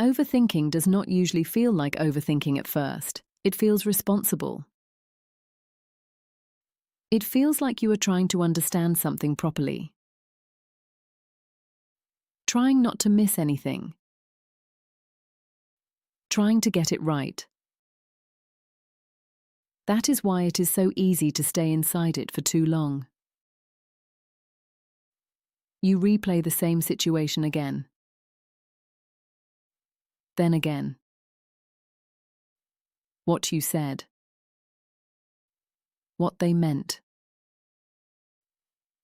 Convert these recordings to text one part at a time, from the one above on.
Overthinking does not usually feel like overthinking at first. It feels responsible. It feels like you are trying to understand something properly, trying not to miss anything, trying to get it right. That is why it is so easy to stay inside it for too long. You replay the same situation again, then again. What you said, what they meant,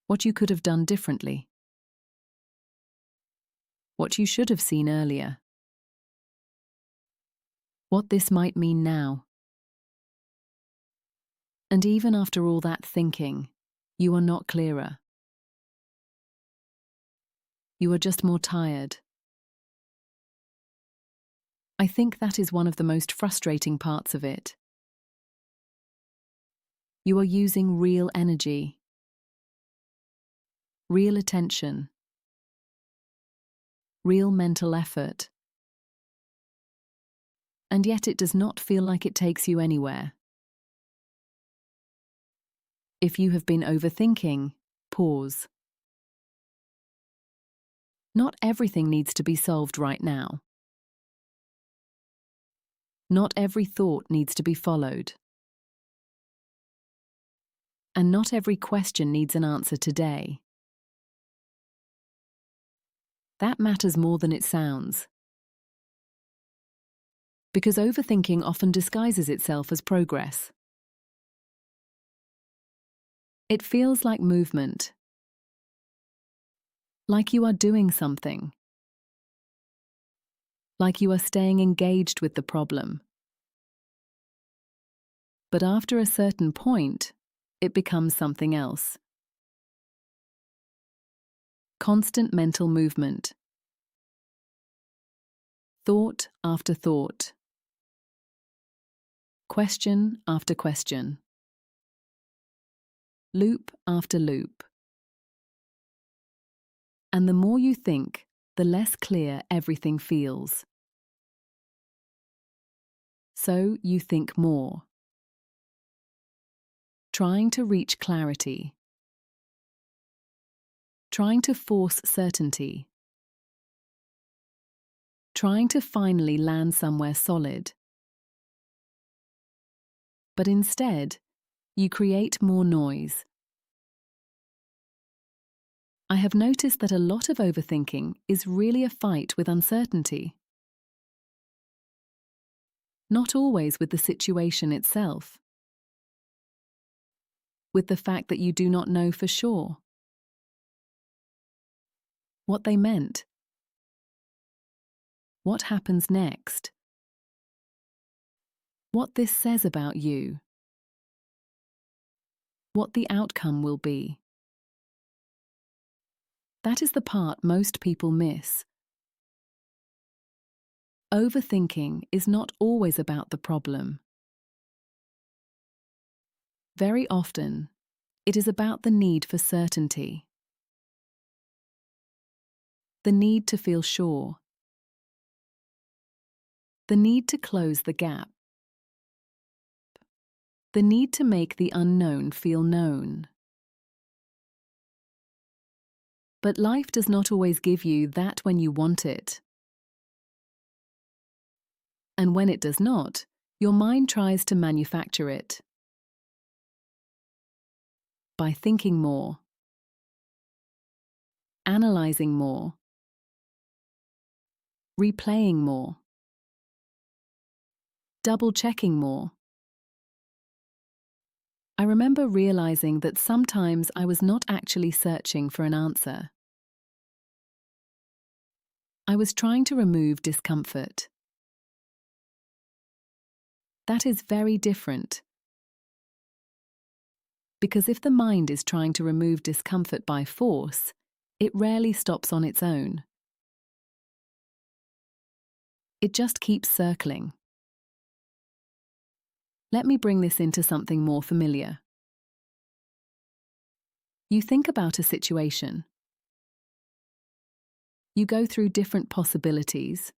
what you could have done differently, what you should have seen earlier, what this might mean now. And even after all that thinking, you are not clearer. You are just more tired. I think that is one of the most frustrating parts of it. You are using real energy, real attention, real mental effort, and yet it does not feel like it takes you anywhere. If you have been overthinking, pause. Not everything needs to be solved right now. Not every thought needs to be followed. And not every question needs an answer today. That matters more than it sounds. Because overthinking often disguises itself as progress. It feels like movement, like you are doing something, like you are staying engaged with the problem. But after a certain point, it becomes something else. Constant mental movement. Thought after thought. Question after question. Loop after loop. And the more you think, the less clear everything feels. So you think more. Trying to reach clarity. Trying to force certainty. Trying to finally land somewhere solid. But instead, you create more noise. I have noticed that a lot of overthinking is really a fight with uncertainty. Not always with the situation itself. With the fact that you do not know for sure what they meant, what happens next, what this says about you, what the outcome will be. That is the part most people miss. Overthinking is not always about the problem. Very often, it is about the need for certainty. The need to feel sure. The need to close the gap. The need to make the unknown feel known. But life does not always give you that when you want it. And when it does not, your mind tries to manufacture it. By thinking more, analysing more, replaying more, double-checking more. I remember realizing that sometimes I was not actually searching for an answer. I was trying to remove discomfort. That is very different. Because if the mind is trying to remove discomfort by force, it rarely stops on its own. It just keeps circling. Let me bring this into something more familiar. You think about a situation. You go through different possibilities,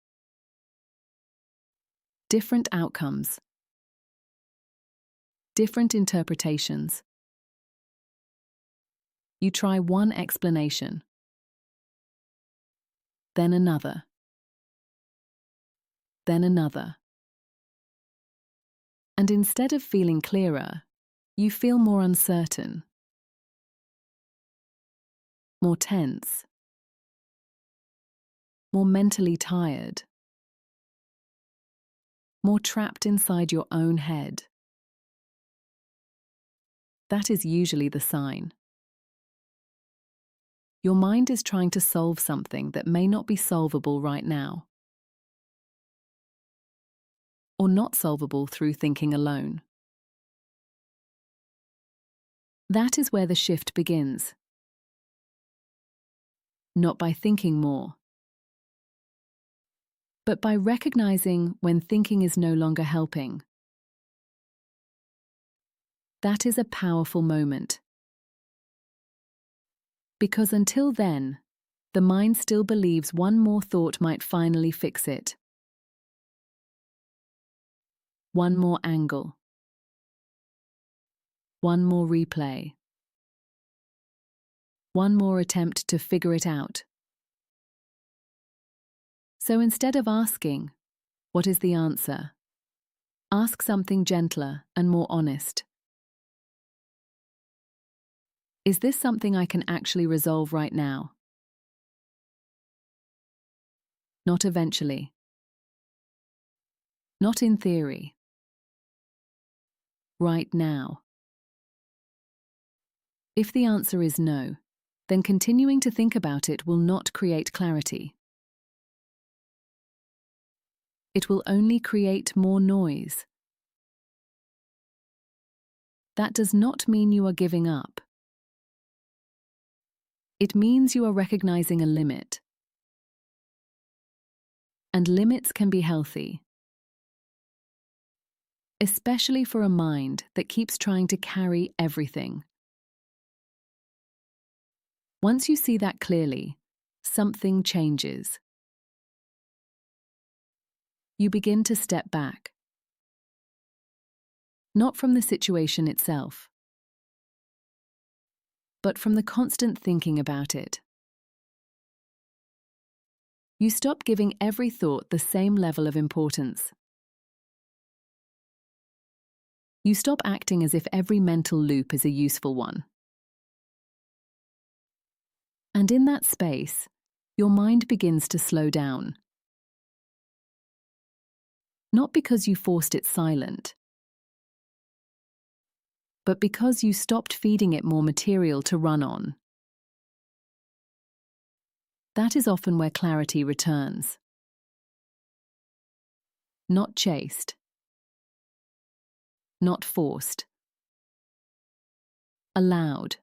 different outcomes, different interpretations. You try one explanation, then another, then another. And instead of feeling clearer, you feel more uncertain, more tense, more mentally tired, more trapped inside your own head. That is usually the sign. Your mind is trying to solve something that may not be solvable right now, or not solvable through thinking alone. That is where the shift begins. Not by thinking more, but by recognizing when thinking is no longer helping. That is a powerful moment. Because until then, the mind still believes one more thought might finally fix it. One more angle. One more replay. One more attempt to figure it out. So instead of asking, "What is the answer?" ask something gentler and more honest. Is this something I can actually resolve right now? Not eventually. Not in theory. Right now. If the answer is no, then continuing to think about it will not create clarity. It will only create more noise. That does not mean you are giving up. It means you are recognizing a limit. And limits can be healthy, especially for a mind that keeps trying to carry everything. Once you see that clearly, something changes. You begin to step back. Not from the situation itself, but from the constant thinking about it. You stop giving every thought the same level of importance. You stop acting as if every mental loop is a useful one. And in that space, your mind begins to slow down. Not because you forced it silent, but because you stopped feeding it more material to run on. That is often where clarity returns. Not chased. Not forced. Allowed.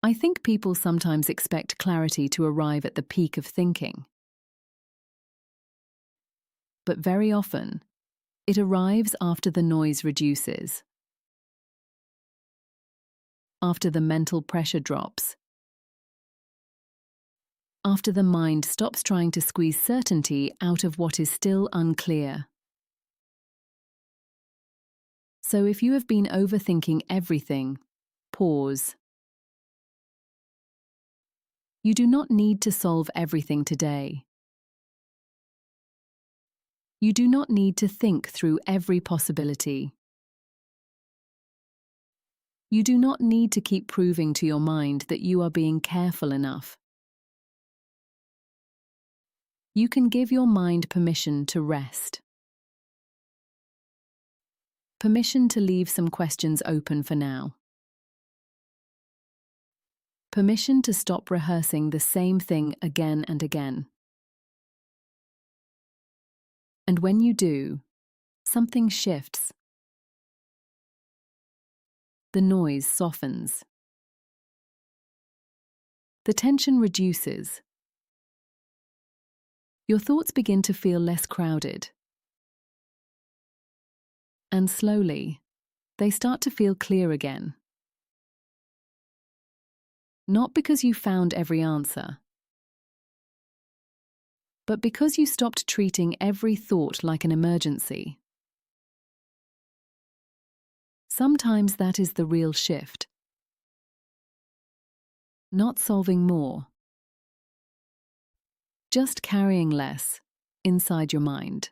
I think people sometimes expect clarity to arrive at the peak of thinking. But very often, it arrives after the noise reduces. After the mental pressure drops. After the mind stops trying to squeeze certainty out of what is still unclear. So if you have been overthinking everything, pause. You do not need to solve everything today. You do not need to think through every possibility. You do not need to keep proving to your mind that you are being careful enough. You can give your mind permission to rest. Permission to leave some questions open for now. Permission to stop rehearsing the same thing again and again. And when you do, something shifts. The noise softens. The tension reduces. Your thoughts begin to feel less crowded. And slowly, they start to feel clear again. Not because you found every answer, but because you stopped treating every thought like an emergency. Sometimes that is the real shift. Not solving more, just carrying less inside your mind.